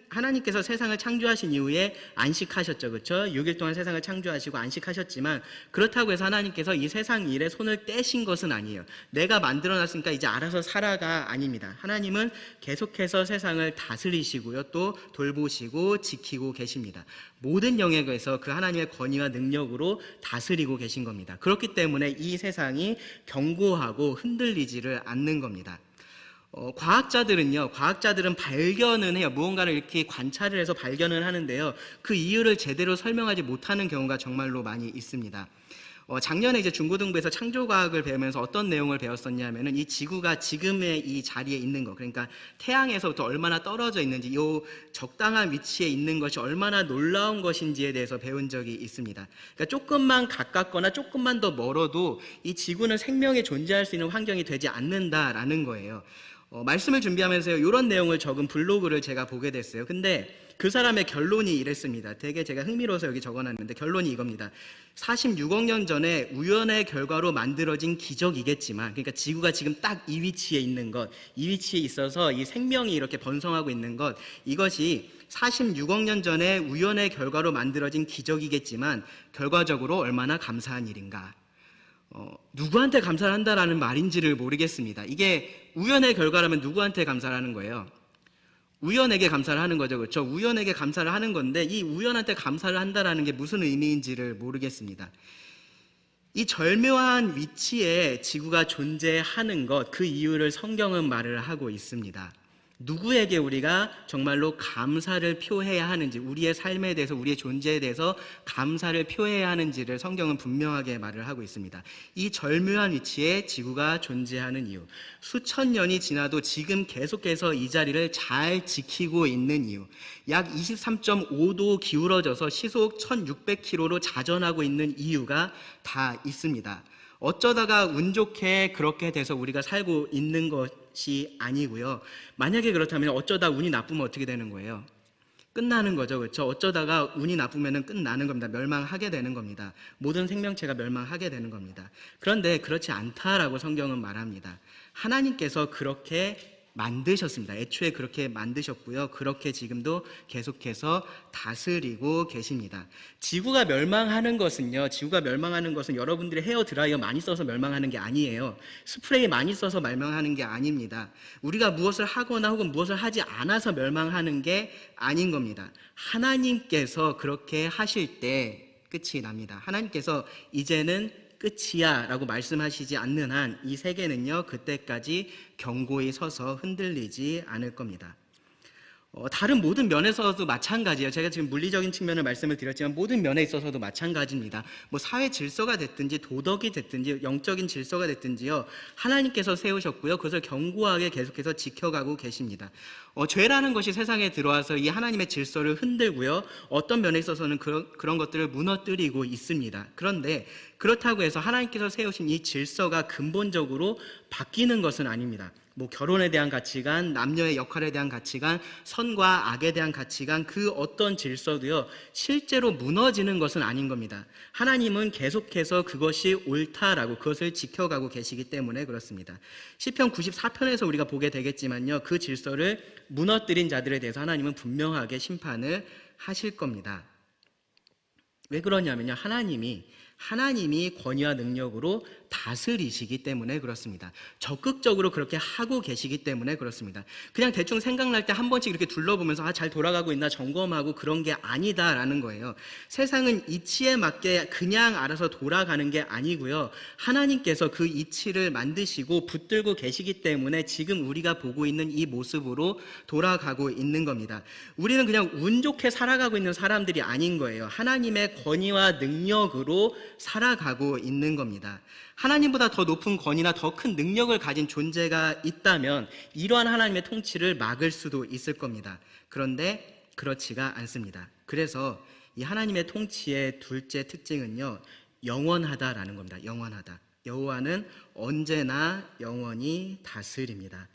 하나님께서 세상을 창조하신 이후에 안식하셨죠, 그렇죠? 6일 동안 세상을 창조하시고 안식하셨지만, 그렇다고 해서 하나님께서 이 세상 일에 손을 떼신 것은 아니에요. 내가 만들어놨으니까 이제 알아서 살아가 아닙니다. 하나님은 계속해서 세상을 다스리시고요, 또 돌보시고 지키고 계십니다. 모든 영역에서 그 하나님의 권위와 능력으로 다스리고 계신 겁니다. 그렇기 때문에 이 세상이 견고하고 흔들리지를 않는 겁니다. 과학자들은 발견은 해요. 무언가를 이렇게 관찰을 해서 발견을 하는데요, 그 이유를 제대로 설명하지 못하는 경우가 정말로 많이 있습니다. 작년에 이제 중고등부에서 창조과학을 배우면서 어떤 내용을 배웠었냐면은 이 지구가 지금의 이 자리에 있는 거, 그러니까 태양에서부터 얼마나 떨어져 있는지, 이 적당한 위치에 있는 것이 얼마나 놀라운 것인지에 대해서 배운 적이 있습니다. 그러니까 조금만 가깝거나 조금만 더 멀어도 이 지구는 생명이 존재할 수 있는 환경이 되지 않는다라는 거예요. 말씀을 준비하면서 이런 내용을 적은 블로그를 제가 보게 됐어요. 근데 그 사람의 결론이 이랬습니다. 되게 제가 흥미로워서 여기 적어놨는데 결론이 이겁니다. 46억 년 전에 우연의 결과로 만들어진 기적이겠지만, 그러니까 지구가 지금 딱 이 위치에 있는 것, 이 위치에 있어서 이 생명이 이렇게 번성하고 있는 것, 이것이 46억 년 전에 우연의 결과로 만들어진 기적이겠지만 결과적으로 얼마나 감사한 일인가. 누구한테 감사를 한다라는 말인지를 모르겠습니다. 이게 우연의 결과라면 누구한테 감사를 하는 거예요? 우연에게 감사를 하는 거죠. 그렇죠? 우연에게 감사를 하는 건데 이 우연한테 감사를 한다라는 게 무슨 의미인지를 모르겠습니다. 이 절묘한 위치에 지구가 존재하는 것, 그 이유를 성경은 말을 하고 있습니다. 누구에게 우리가 정말로 감사를 표해야 하는지, 우리의 삶에 대해서, 우리의 존재에 대해서 감사를 표해야 하는지를 성경은 분명하게 말을 하고 있습니다. 이 절묘한 위치에 지구가 존재하는 이유, 수천 년이 지나도 지금 계속해서 이 자리를 잘 지키고 있는 이유, 약 23.5도 기울어져서 시속 1600km로 자전하고 있는 이유가 다 있습니다. 어쩌다가 운 좋게 그렇게 돼서 우리가 살고 있는 것이 아니고요. 만약에 그렇다면 어쩌다 운이 나쁘면 어떻게 되는 거예요? 끝나는 거죠. 그렇죠? 어쩌다가 운이 나쁘면 끝나는 겁니다. 멸망하게 되는 겁니다. 모든 생명체가 멸망하게 되는 겁니다. 그런데 그렇지 않다라고 성경은 말합니다. 하나님께서 그렇게 만드셨습니다. 애초에 그렇게 만드셨고요. 그렇게 지금도 계속해서 다스리고 계십니다. 지구가 멸망하는 것은요. 지구가 멸망하는 것은 여러분들이 헤어 드라이어 많이 써서 멸망하는 게 아니에요. 스프레이 많이 써서 멸망하는 게 아닙니다. 우리가 무엇을 하거나 혹은 무엇을 하지 않아서 멸망하는 게 아닌 겁니다. 하나님께서 그렇게 하실 때 끝이 납니다. 하나님께서 이제는 끝이야 라고 말씀하시지 않는 한 이 세계는요 그때까지 견고히 서서 흔들리지 않을 겁니다. 다른 모든 면에서도 마찬가지예요. 제가 지금 물리적인 측면을 말씀을 드렸지만 모든 면에 있어서도 마찬가지입니다. 뭐 사회 질서가 됐든지 도덕이 됐든지 영적인 질서가 됐든지요 하나님께서 세우셨고요 그것을 견고하게 계속해서 지켜가고 계십니다. 죄라는 것이 세상에 들어와서 이 하나님의 질서를 흔들고요 어떤 면에 있어서는 그런 것들을 무너뜨리고 있습니다. 그런데 그렇다고 해서 하나님께서 세우신 이 질서가 근본적으로 바뀌는 것은 아닙니다. 뭐 결혼에 대한 가치관, 남녀의 역할에 대한 가치관, 선과 악에 대한 가치관, 그 어떤 질서도요 실제로 무너지는 것은 아닌 겁니다. 하나님은 계속해서 그것이 옳다라고 그것을 지켜가고 계시기 때문에 그렇습니다. 시편 94편에서 우리가 보게 되겠지만요 그 질서를 무너뜨린 자들에 대해서 하나님은 분명하게 심판을 하실 겁니다. 왜 그러냐면요 하나님이 권위와 능력으로 다스리시기 때문에 그렇습니다. 적극적으로 그렇게 하고 계시기 때문에 그렇습니다. 그냥 대충 생각날 때 한 번씩 이렇게 둘러보면서 잘 돌아가고 있나 점검하고 그런 게 아니다라는 거예요. 세상은 이치에 맞게 그냥 알아서 돌아가는 게 아니고요. 하나님께서 그 이치를 만드시고 붙들고 계시기 때문에 지금 우리가 보고 있는 이 모습으로 돌아가고 있는 겁니다. 우리는 그냥 운 좋게 살아가고 있는 사람들이 아닌 거예요. 하나님의 권위와 능력으로 살아가고 있는 겁니다. 하나님보다 더 높은 권위나 더 큰 능력을 가진 존재가 있다면 이러한 하나님의 통치를 막을 수도 있을 겁니다. 그런데 그렇지가 않습니다. 그래서 이 하나님의 통치의 둘째 특징은요 영원하다라는 겁니다. 영원하다. 여호와는 언제나 영원히 다스립니다.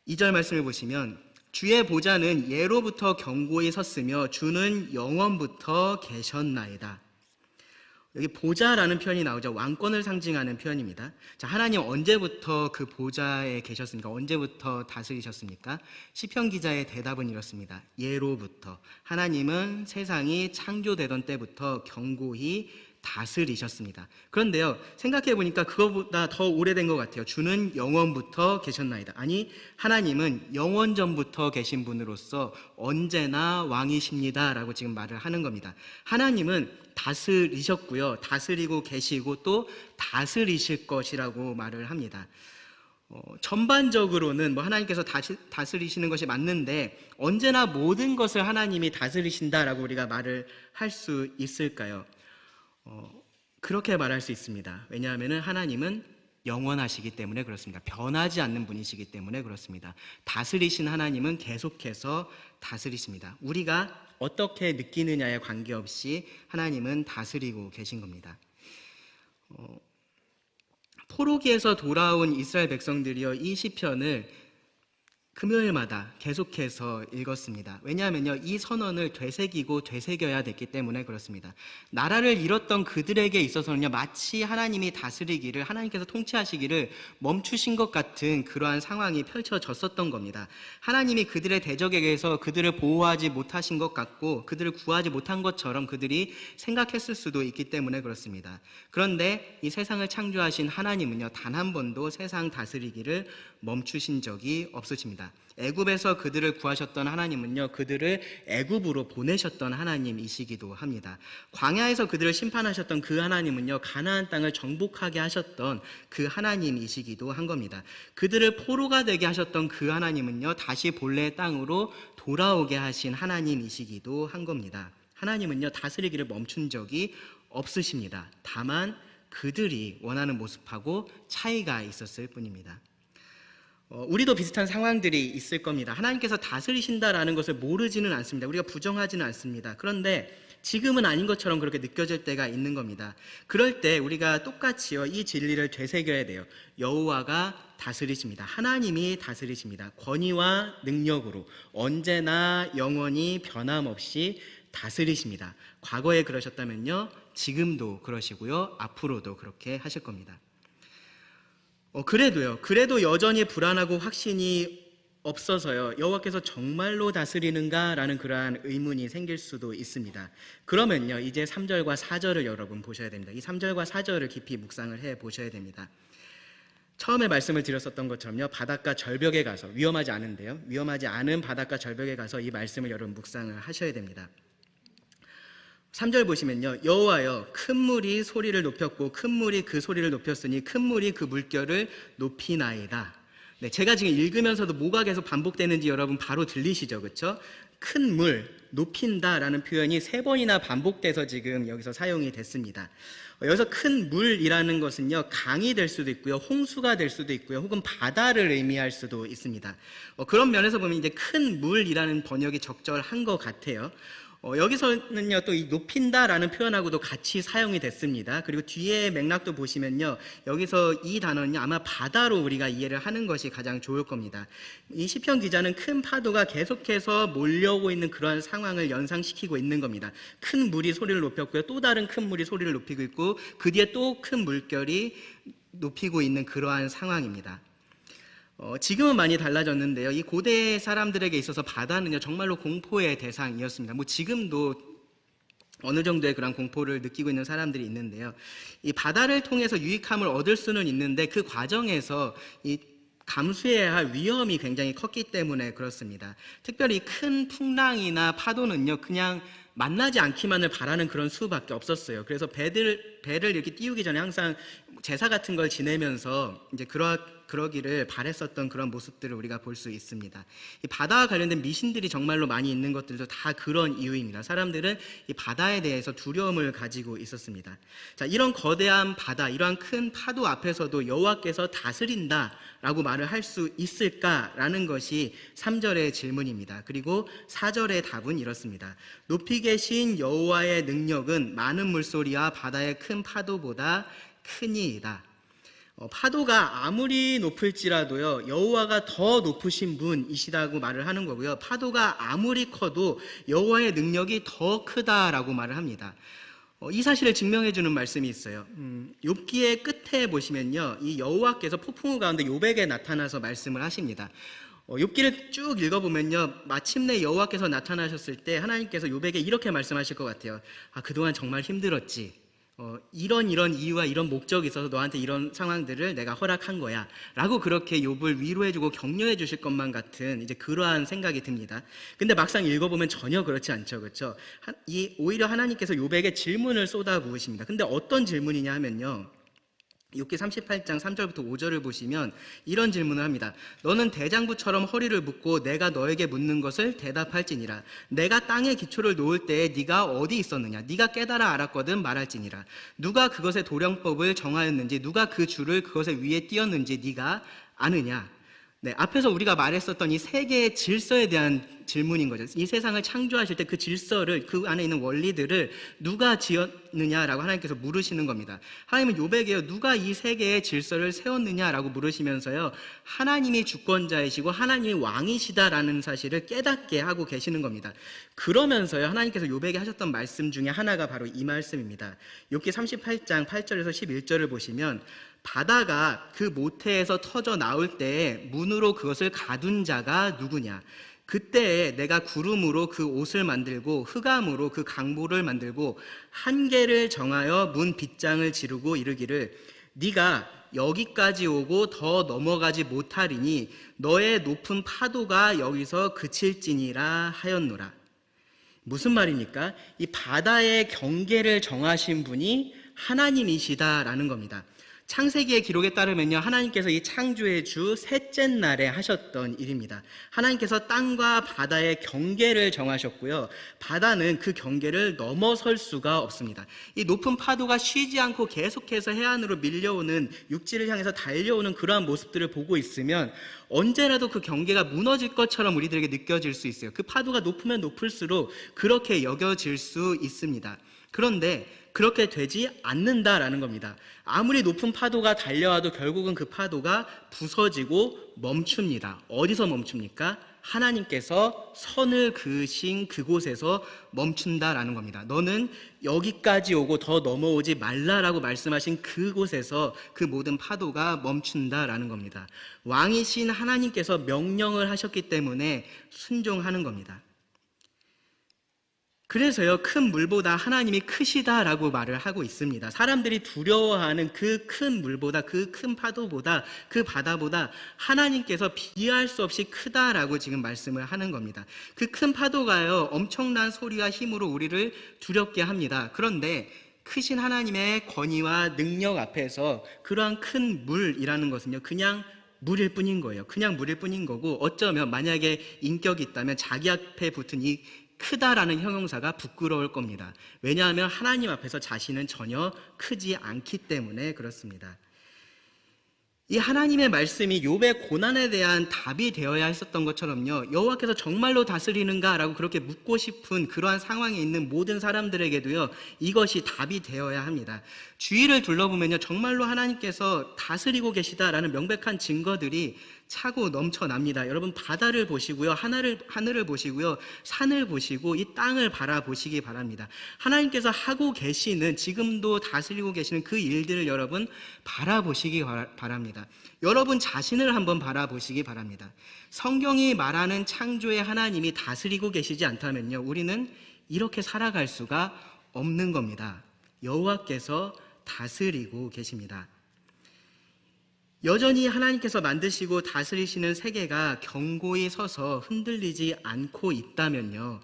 2절 말씀을 보시면 주의 보좌는 예로부터 견고히 섰으며 주는 영원부터 계셨나이다. 여기 보좌라는 표현이 나오죠. 왕권을 상징하는 표현입니다. 자, 하나님 언제부터 그 보좌에 계셨습니까? 언제부터 다스리셨습니까? 시편 기자의 대답은 이렇습니다. 예로부터. 하나님은 세상이 창조되던 때부터 견고히 다스리셨습니다. 그런데요, 생각해 보니까 그거보다 더 오래된 것 같아요. 주는 영원부터 계셨나이다. 아니, 하나님은 영원전부터 계신 분으로서 언제나 왕이십니다. 라고 지금 말을 하는 겁니다. 하나님은 다스리셨고요. 다스리고 계시고 또 다스리실 것이라고 말을 합니다. 전반적으로는 뭐 하나님께서 다스리시는 것이 맞는데 언제나 모든 것을 하나님이 다스리신다라고 우리가 말을 할 수 있을까요? 그렇게 말할 수 있습니다. 왜냐하면 하나님은 영원하시기 때문에 그렇습니다. 변하지 않는 분이시기 때문에 그렇습니다. 다스리신 하나님은 계속해서 다스리십니다. 우리가 어떻게 느끼느냐에 관계없이 하나님은 다스리고 계신 겁니다. 포로기에서 돌아온 이스라엘 백성들이요, 이 시편을 금요일마다 계속해서 읽었습니다. 왜냐하면요, 이 선언을 되새기고 되새겨야 됐기 때문에 그렇습니다. 나라를 잃었던 그들에게 있어서는요, 마치 하나님이 다스리기를, 하나님께서 통치하시기를 멈추신 것 같은 그러한 상황이 펼쳐졌었던 겁니다. 하나님이 그들의 대적에게서 그들을 보호하지 못하신 것 같고 그들을 구하지 못한 것처럼 그들이 생각했을 수도 있기 때문에 그렇습니다. 그런데 이 세상을 창조하신 하나님은요, 단 한 번도 세상 다스리기를 멈추신 적이 없으십니다. 애굽에서 그들을 구하셨던 하나님은요, 그들을 애굽으로 보내셨던 하나님이시기도 합니다. 광야에서 그들을 심판하셨던 그 하나님은요, 가나안 땅을 정복하게 하셨던 그 하나님이시기도 한 겁니다. 그들을 포로가 되게 하셨던 그 하나님은요, 다시 본래의 땅으로 돌아오게 하신 하나님이시기도 한 겁니다. 하나님은요, 다스리기를 멈춘 적이 없으십니다. 다만 그들이 원하는 모습하고 차이가 있었을 뿐입니다. 우리도 비슷한 상황들이 있을 겁니다. 하나님께서 다스리신다라는 것을 모르지는 않습니다. 우리가 부정하지는 않습니다. 그런데 지금은 아닌 것처럼 그렇게 느껴질 때가 있는 겁니다. 그럴 때 우리가 똑같이요, 이 진리를 되새겨야 돼요. 여호와가 다스리십니다. 하나님이 다스리십니다. 권위와 능력으로 언제나 영원히 변함없이 다스리십니다. 과거에 그러셨다면요, 지금도 그러시고요, 앞으로도 그렇게 하실 겁니다. 그래도 여전히 불안하고 확신이 없어서요, 여호와께서 정말로 다스리는가라는 그러한 의문이 생길 수도 있습니다. 그러면요, 이제 3절과 4절을 여러분 보셔야 됩니다. 이 3절과 4절을 깊이 묵상을 해 보셔야 됩니다. 처음에 말씀을 드렸었던 것처럼요, 바닷가 절벽에 가서, 위험하지 않은데요, 위험하지 않은 바닷가 절벽에 가서 이 말씀을 여러분 묵상을 하셔야 됩니다. 3절 보시면요, 여호와여, 큰 물이 소리를 높였고 큰 물이 그 소리를 높였으니 큰 물이 그 물결을 높이나이다. 네, 제가 지금 읽으면서도 뭐가 계속 반복되는지 여러분 바로 들리시죠, 그렇죠? 큰 물, 높인다라는 표현이 3번이나 반복돼서 지금 여기서 사용이 됐습니다. 여기서 큰 물이라는 것은요, 강이 될 수도 있고요, 홍수가 될 수도 있고요, 혹은 바다를 의미할 수도 있습니다. 그런 면에서 보면 이제 큰 물이라는 번역이 적절한 것 같아요. 여기서는요, 또 이 높인다라는 표현하고도 같이 사용이 됐습니다. 그리고 뒤에 맥락도 보시면요, 여기서 이 단어는요, 아마 바다로 우리가 이해를 하는 것이 가장 좋을 겁니다. 이 시편 기자는 큰 파도가 계속해서 몰려오고 있는 그런 상황을 연상시키고 있는 겁니다. 큰 물이 소리를 높였고요, 또 다른 큰 물이 소리를 높이고 있고, 그 뒤에 또 큰 물결이 높이고 있는 그러한 상황입니다. 지금은 많이 달라졌는데요, 이 고대 사람들에게 있어서 바다는요, 정말로 공포의 대상이었습니다. 지금도 어느 정도의 그런 공포를 느끼고 있는 사람들이 있는데요, 이 바다를 통해서 유익함을 얻을 수는 있는데 그 과정에서 이 감수해야 할 위험이 굉장히 컸기 때문에 그렇습니다. 특별히 큰 풍랑이나 파도는요, 그냥 만나지 않기만을 바라는 그런 수밖에 없었어요. 그래서 배를 이렇게 띄우기 전에 항상 제사 같은 걸 지내면서 이제 그러기를 바랬었던 그런 모습들을 우리가 볼 수 있습니다. 이 바다와 관련된 미신들이 정말로 많이 있는 것들도 다 그런 이유입니다. 사람들은 이 바다에 대해서 두려움을 가지고 있었습니다. 자, 이런 거대한 바다, 이러한 큰 파도 앞에서도 여호와께서 다스린다라고 말을 할 수 있을까라는 것이 3절의 질문입니다. 그리고 4절의 답은 이렇습니다. 높이 계신 여호와의 능력은 많은 물소리와 바다의 큰 파도보다 크니이다. 파도가 아무리 높을지라도요, 여호와가 더 높으신 분이시다고 말을 하는 거고요, 파도가 아무리 커도 여호와의 능력이 더 크다라고 말을 합니다. 이 사실을 증명해주는 말씀이 있어요. 욥기의 끝에 보시면요, 이 여호와께서 폭풍우 가운데 욥에게 나타나서 말씀을 하십니다. 욥기를 쭉 읽어보면요, 마침내 여호와께서 나타나셨을 때 하나님께서 욥에게 이렇게 말씀하실 것 같아요. 그동안 정말 힘들었지. 이런 이유와 이런 목적이 있어서 너한테 이런 상황들을 내가 허락한 거야 라고 그렇게 욥을 위로해주고 격려해 주실 것만 같은 이제 그러한 생각이 듭니다. 근데 막상 읽어보면 전혀 그렇지 않죠, 그렇죠? 오히려 하나님께서 욥에게 질문을 쏟아부으십니다. 근데 어떤 질문이냐 하면요, 욥기 38장 3절부터 5절을 보시면 이런 질문을 합니다. 너는 대장부처럼 허리를 묶고 내가 너에게 묻는 것을 대답할지니라. 내가 땅에 기초를 놓을 때에 네가 어디 있었느냐? 네가 깨달아 알았거든 말할지니라. 누가 그것의 도량법을 정하였는지, 누가 그 줄을 그것의 위에 띄었는지 네가 아느냐? 네, 앞에서 우리가 말했었던 이 세계의 질서에 대한 질문인 거죠. 이 세상을 창조하실 때 그 질서를, 그 안에 있는 원리들을 누가 지었느냐라고 하나님께서 물으시는 겁니다. 하나님은 욥에게요, 누가 이 세계의 질서를 세웠느냐라고 물으시면서요, 하나님이 주권자이시고 하나님이 왕이시다라는 사실을 깨닫게 하고 계시는 겁니다. 그러면서요, 하나님께서 욥에게 하셨던 말씀 중에 하나가 바로 이 말씀입니다. 욥기 38장 8절에서 11절을 보시면 바다가 그 모태에서 터져 나올 때에 문으로 그것을 가둔 자가 누구냐? 그때에 내가 구름으로 그 옷을 만들고 흑암으로 그 강보를 만들고 한계를 정하여 문 빗장을 지르고 이르기를 네가 여기까지 오고 더 넘어가지 못하리니 너의 높은 파도가 여기서 그칠지니라 하였노라. 무슨 말입니까? 이 바다의 경계를 정하신 분이 하나님이시다라는 겁니다. 창세기의 기록에 따르면요, 하나님께서 이 창조의 주 셋째 날에 하셨던 일입니다. 하나님께서 땅과 바다의 경계를 정하셨고요, 바다는 그 경계를 넘어설 수가 없습니다. 이 높은 파도가 쉬지 않고 계속해서 해안으로 밀려오는, 육지를 향해서 달려오는 그러한 모습들을 보고 있으면 언제라도 그 경계가 무너질 것처럼 우리들에게 느껴질 수 있어요. 그 파도가 높으면 높을수록 그렇게 여겨질 수 있습니다. 그런데 그렇게 되지 않는다라는 겁니다. 아무리 높은 파도가 달려와도 결국은 그 파도가 부서지고 멈춥니다. 어디서 멈춥니까? 하나님께서 선을 그으신 그곳에서 멈춘다라는 겁니다. 너는 여기까지 오고 더 넘어오지 말라라고 말씀하신 그곳에서 그 모든 파도가 멈춘다라는 겁니다. 왕이신 하나님께서 명령을 하셨기 때문에 순종하는 겁니다. 그래서요, 큰 물보다 하나님이 크시다라고 말을 하고 있습니다. 사람들이 두려워하는 그 큰 물보다, 그 큰 파도보다, 그 바다보다 하나님께서 비할 수 없이 크다라고 지금 말씀을 하는 겁니다. 그 큰 파도가요, 엄청난 소리와 힘으로 우리를 두렵게 합니다. 그런데 크신 하나님의 권위와 능력 앞에서 그러한 큰 물이라는 것은요, 그냥 물일 뿐인 거예요. 그냥 물일 뿐인 거고, 어쩌면 만약에 인격이 있다면 자기 앞에 붙은 이 크다라는 형용사가 부끄러울 겁니다. 왜냐하면 하나님 앞에서 자신은 전혀 크지 않기 때문에 그렇습니다. 이 하나님의 말씀이 욥의 고난에 대한 답이 되어야 했었던 것처럼요, 여호와께서 정말로 다스리는가라고 그렇게 묻고 싶은 그러한 상황에 있는 모든 사람들에게도요, 이것이 답이 되어야 합니다. 주위를 둘러보면요, 정말로 하나님께서 다스리고 계시다라는 명백한 증거들이 차고 넘쳐납니다. 여러분, 바다를 보시고요, 하늘을 보시고요, 산을 보시고 이 땅을 바라보시기 바랍니다. 하나님께서 하고 계시는, 지금도 다스리고 계시는 그 일들을 여러분 바라보시기 바랍니다. 여러분 자신을 한번 바라보시기 바랍니다. 성경이 말하는 창조의 하나님이 다스리고 계시지 않다면요, 우리는 이렇게 살아갈 수가 없는 겁니다. 여호와께서 다스리고 계십니다. 여전히 하나님께서 만드시고 다스리시는 세계가 견고히 서서 흔들리지 않고 있다면요,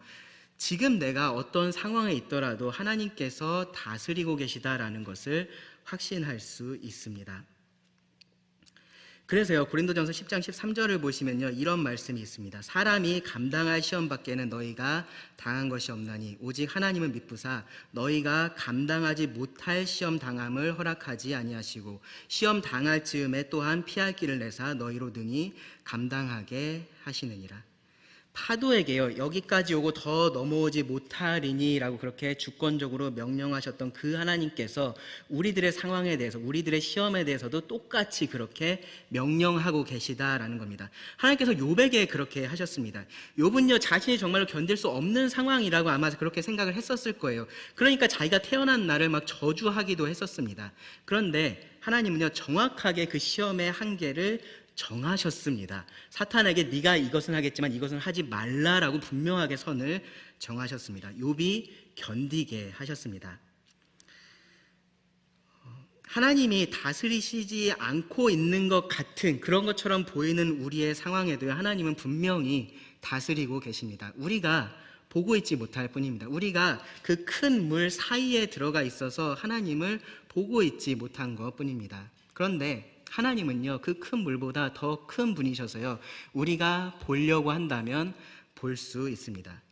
지금 내가 어떤 상황에 있더라도 하나님께서 다스리고 계시다라는 것을 확신할 수 있습니다. 그래서요, 고린도전서 10장 13절을 보시면요, 이런 말씀이 있습니다. 사람이 감당할 시험 밖에는 너희가 당한 것이 없나니 오직 하나님은 미쁘사 너희가 감당하지 못할 시험 당함을 허락하지 아니하시고 시험 당할 즈음에 또한 피할 길을 내사 너희로 능히 감당하게 하시느니라. 파도에게요, 여기까지 오고 더 넘어오지 못하리니 라고 그렇게 주권적으로 명령하셨던 그 하나님께서 우리들의 상황에 대해서, 우리들의 시험에 대해서도 똑같이 그렇게 명령하고 계시다라는 겁니다. 하나님께서 욥에게 그렇게 하셨습니다. 욥은요, 자신이 정말로 견딜 수 없는 상황이라고 아마 그렇게 생각을 했었을 거예요. 그러니까 자기가 태어난 날을 막 저주하기도 했었습니다. 그런데 하나님은요, 정확하게 그 시험의 한계를 정하셨습니다. 사탄에게 네가 이것은 하겠지만 이것은 하지 말라라고 분명하게 선을 정하셨습니다. 욥이 견디게 하셨습니다. 하나님이 다스리시지 않고 있는 것 같은, 그런 것처럼 보이는 우리의 상황에도요, 하나님은 분명히 다스리고 계십니다. 우리가 보고 있지 못할 뿐입니다. 우리가 그 큰 물 사이에 들어가 있어서 하나님을 보고 있지 못한 것 뿐입니다. 그런데 하나님은요, 그 큰 물보다 더 큰 분이셔서요, 우리가 보려고 한다면 볼 수 있습니다.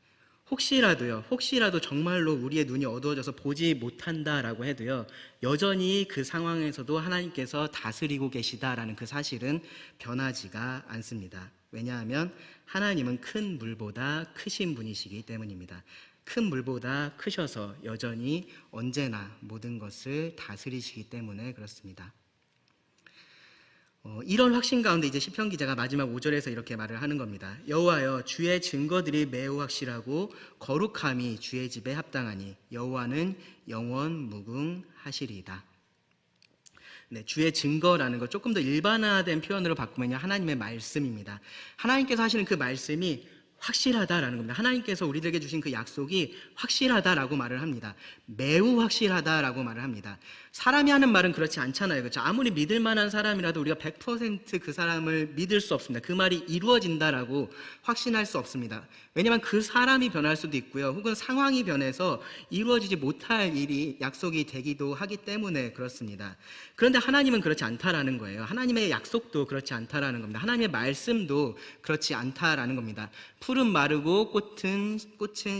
혹시라도 정말로 우리의 눈이 어두워져서 보지 못한다라고 해도요, 여전히 그 상황에서도 하나님께서 다스리고 계시다라는 그 사실은 변하지가 않습니다. 왜냐하면 하나님은 큰 물보다 크신 분이시기 때문입니다. 큰 물보다 크셔서 여전히 언제나 모든 것을 다스리시기 때문에 그렇습니다. 이런 확신 가운데 이제 시편 기자가 마지막 5절에서 이렇게 말을 하는 겁니다. 여호와여, 주의 증거들이 매우 확실하고 거룩함이 주의 집에 합당하니 여호와는 영원 무궁하시리이다. 네, 주의 증거라는 걸 조금 더 일반화된 표현으로 바꾸면요, 하나님의 말씀입니다. 하나님께서 하시는 그 말씀이 확실하다라는 겁니다. 하나님께서 우리들에게 주신 그 약속이 확실하다라고 말을 합니다. 매우 확실하다라고 말을 합니다. 사람이 하는 말은 그렇지 않잖아요. 그렇죠? 아무리 믿을 만한 사람이라도 우리가 100% 그 사람을 믿을 수 없습니다. 그 말이 이루어진다라고 확신할 수 없습니다. 왜냐하면 그 사람이 변할 수도 있고요, 혹은 상황이 변해서 이루어지지 못할 일이 약속이 되기도 하기 때문에 그렇습니다. 그런데 하나님은 그렇지 않다라는 거예요. 하나님의 약속도 그렇지 않다라는 겁니다. 하나님의 말씀도 그렇지 않다라는 겁니다. 풀은 마르고 꽃은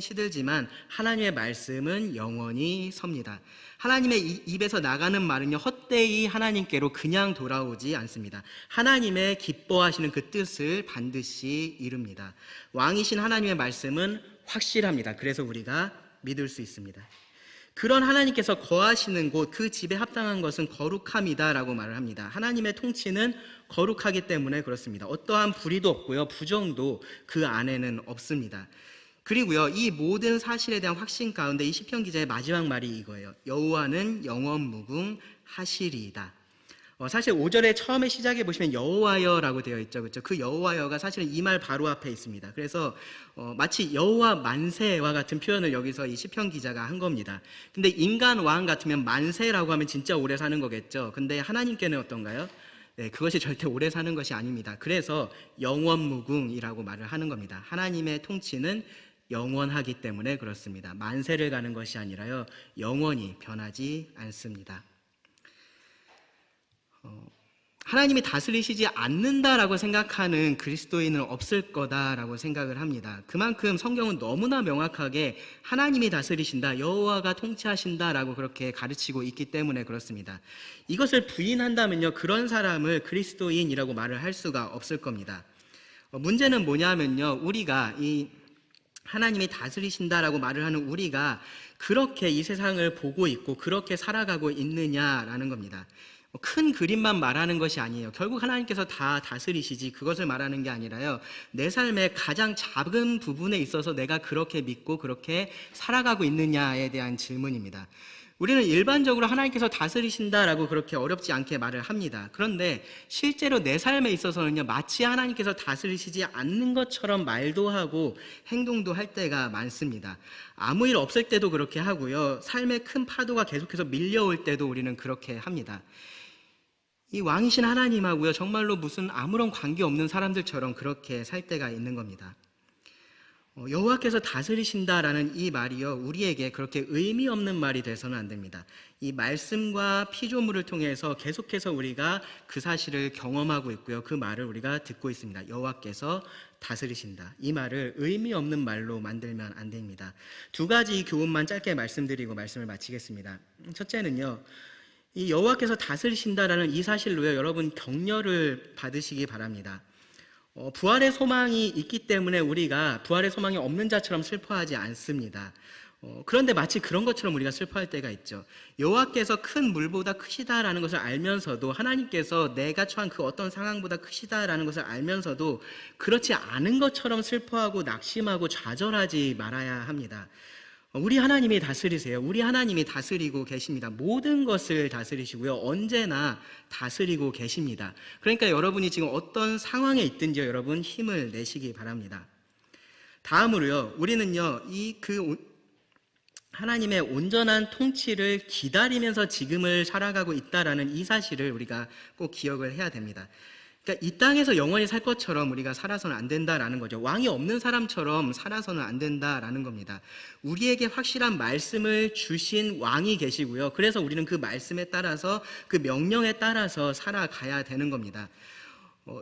시들지만 하나님의 말씀은 영원히 섭니다. 하나님의 입에서 나가는 말은요, 헛되이 하나님께로 그냥 돌아오지 않습니다. 하나님의 기뻐하시는 그 뜻을 반드시 이룹니다. 왕이신 하나님의 말씀은 확실합니다. 그래서 우리가 믿을 수 있습니다. 그런 하나님께서 거하시는 곳, 그 집에 합당한 것은 거룩함이다라고 말을 합니다. 하나님의 통치는 거룩하기 때문에 그렇습니다. 어떠한 불의도 없고요, 부정도 그 안에는 없습니다. 그리고요, 이 모든 사실에 대한 확신 가운데 이 시편 기자의 마지막 말이 이거예요. 여호와는 영원 무궁하시리이다. 사실 5절의 처음에 시작해 보시면 여호와여라고 되어 있죠, 그렇죠? 그 여호와여가 사실은 이 말 바로 앞에 있습니다. 그래서 마치 여호와 만세와 같은 표현을 여기서 이 시편 기자가 한 겁니다. 근데 인간 왕 같으면 만세라고 하면 진짜 오래 사는 거겠죠. 근데 하나님께는 어떤가요? 네, 그것이 절대 오래 사는 것이 아닙니다. 그래서 영원무궁이라고 말을 하는 겁니다. 하나님의 통치는 영원하기 때문에 그렇습니다. 만세를 가는 것이 아니라요, 영원히 변하지 않습니다. 하나님이 다스리시지 않는다라고 생각하는 그리스도인은 없을 거다라고 생각을 합니다. 그만큼 성경은 너무나 명확하게 하나님이 다스리신다, 여호와가 통치하신다라고 그렇게 가르치고 있기 때문에 그렇습니다. 이것을 부인한다면요, 그런 사람을 그리스도인이라고 말을 할 수가 없을 겁니다. 문제는 뭐냐면요, 우리가 이 하나님이 다스리신다라고 말을 하는 우리가 그렇게 이 세상을 보고 있고 그렇게 살아가고 있느냐라는 겁니다. 큰 그림만 말하는 것이 아니에요. 결국 하나님께서 다 다스리시지, 그것을 말하는 게 아니라요, 내 삶의 가장 작은 부분에 있어서 내가 그렇게 믿고 그렇게 살아가고 있느냐에 대한 질문입니다. 우리는 일반적으로 하나님께서 다스리신다라고 그렇게 어렵지 않게 말을 합니다. 그런데 실제로 내 삶에 있어서는요, 마치 하나님께서 다스리시지 않는 것처럼 말도 하고 행동도 할 때가 많습니다. 아무 일 없을 때도 그렇게 하고요, 삶의 큰 파도가 계속해서 밀려올 때도 우리는 그렇게 합니다. 이 왕이신 하나님하고요, 정말로 무슨 아무런 관계없는 사람들처럼 그렇게 살 때가 있는 겁니다. 여호와께서 다스리신다라는 이 말이요, 우리에게 그렇게 의미 없는 말이 돼서는 안 됩니다. 이 말씀과 피조물을 통해서 계속해서 우리가 그 사실을 경험하고 있고요, 그 말을 우리가 듣고 있습니다. 여호와께서 다스리신다, 이 말을 의미 없는 말로 만들면 안 됩니다. 두 가지 교훈만 짧게 말씀드리고 말씀을 마치겠습니다. 첫째는요, 이 여호와께서 다스리신다라는 이 사실로요, 여러분 격려를 받으시기 바랍니다. 부활의 소망이 있기 때문에 우리가 부활의 소망이 없는 자처럼 슬퍼하지 않습니다. 그런데 마치 그런 것처럼 우리가 슬퍼할 때가 있죠. 여호와께서 큰 물보다 크시다라는 것을 알면서도, 하나님께서 내가 처한 그 어떤 상황보다 크시다라는 것을 알면서도 그렇지 않은 것처럼 슬퍼하고 낙심하고 좌절하지 말아야 합니다. 우리 하나님이 다스리세요. 우리 하나님이 다스리고 계십니다. 모든 것을 다스리시고요, 언제나 다스리고 계십니다. 그러니까 여러분이 지금 어떤 상황에 있든지요, 여러분 힘을 내시기 바랍니다. 다음으로요, 우리는요, 하나님의 온전한 통치를 기다리면서 지금을 살아가고 있다라는 이 사실을 우리가 꼭 기억을 해야 됩니다. 그러니까 이 땅에서 영원히 살 것처럼 우리가 살아서는 안 된다라는 거죠. 왕이 없는 사람처럼 살아서는 안 된다라는 겁니다. 우리에게 확실한 말씀을 주신 왕이 계시고요. 그래서 우리는 그 말씀에 따라서, 그 명령에 따라서 살아가야 되는 겁니다.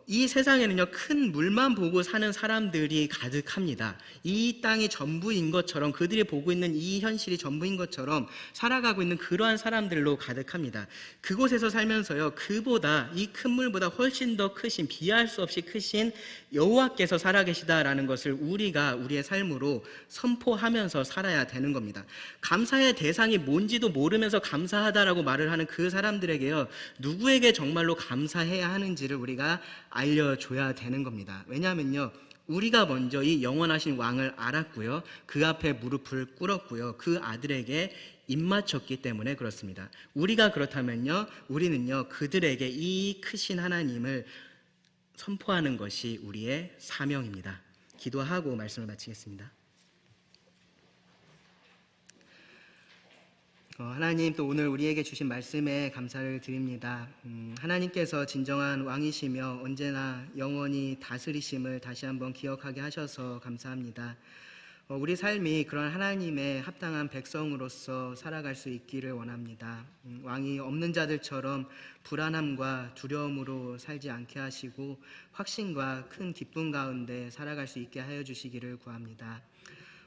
이 세상에는요, 큰 물만 보고 사는 사람들이 가득합니다. 이 땅이 전부인 것처럼, 그들이 보고 있는 이 현실이 전부인 것처럼 살아가고 있는 그러한 사람들로 가득합니다. 그곳에서 살면서요, 그보다, 이 큰 물보다 훨씬 더 크신, 비할 수 없이 크신 여호와께서 살아계시다라는 것을 우리가 우리의 삶으로 선포하면서 살아야 되는 겁니다. 감사의 대상이 뭔지도 모르면서 감사하다라고 말을 하는 그 사람들에게요, 누구에게 정말로 감사해야 하는지를 우리가 알려줘야 되는 겁니다. 왜냐하면요, 우리가 먼저 이 영원하신 왕을 알았고요, 그 앞에 무릎을 꿇었고요, 그 아들에게 입맞췄기 때문에 그렇습니다. 우리가 그렇다면요, 우리는요, 그들에게 이 크신 하나님을 선포하는 것이 우리의 사명입니다. 기도하고 말씀을 마치겠습니다. 하나님, 또 오늘 우리에게 주신 말씀에 감사를 드립니다. 하나님께서 진정한 왕이시며 언제나 영원히 다스리심을 다시 한번 기억하게 하셔서 감사합니다. 우리 삶이 그런 하나님의 합당한 백성으로서 살아갈 수 있기를 원합니다. 왕이 없는 자들처럼 불안함과 두려움으로 살지 않게 하시고 확신과 큰 기쁨 가운데 살아갈 수 있게 하여 주시기를 구합니다.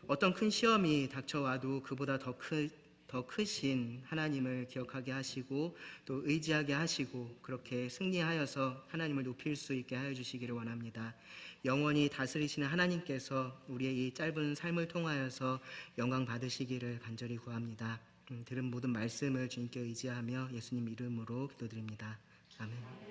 어떤 큰 시험이 닥쳐와도 그보다 더 크신 하나님을 기억하게 하시고 또 의지하게 하시고 그렇게 승리하여서 하나님을 높일 수 있게 하여 주시기를 원합니다. 영원히 다스리시는 하나님께서 우리의 이 짧은 삶을 통하여서 영광 받으시기를 간절히 구합니다. 들은 모든 말씀을 주님께 의지하며 예수님 이름으로 기도드립니다. 아멘.